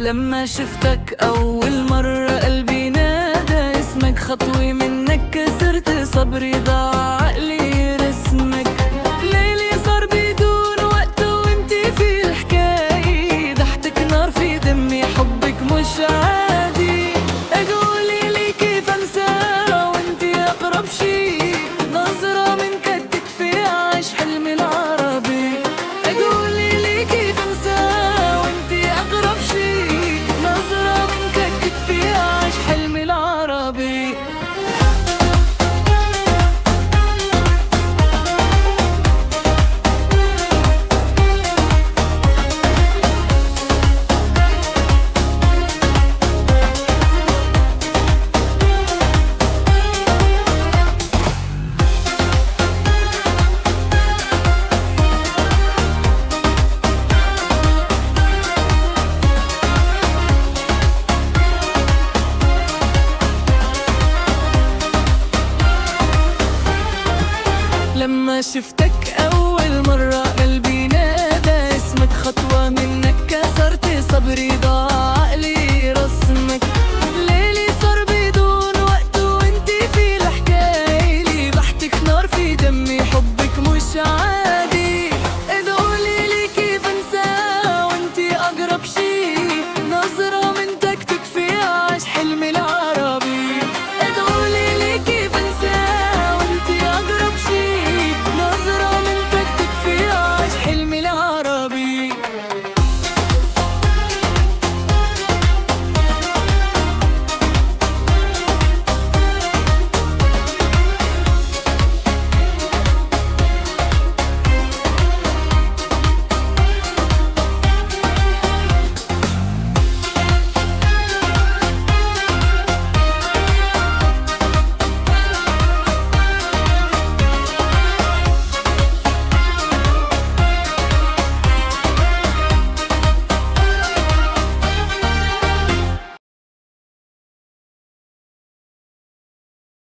لما شفتك أول مرة قلبي نادى اسمك، خطوة منك كسرت صبري ضاع عقلي رسمك. ليلي صار بدون وقت وانتي في الحكاية، ضحكتك نار في دمي حبك مش عادي. قولي لي كيف انسى وانتي اقرب شي، نظرة منك تكفي عيش حلمي العربي. قولي لي كيف انسى وانتي اقرب شي، نظرة منك تكفي عيش حلمي العربي. لما شفتك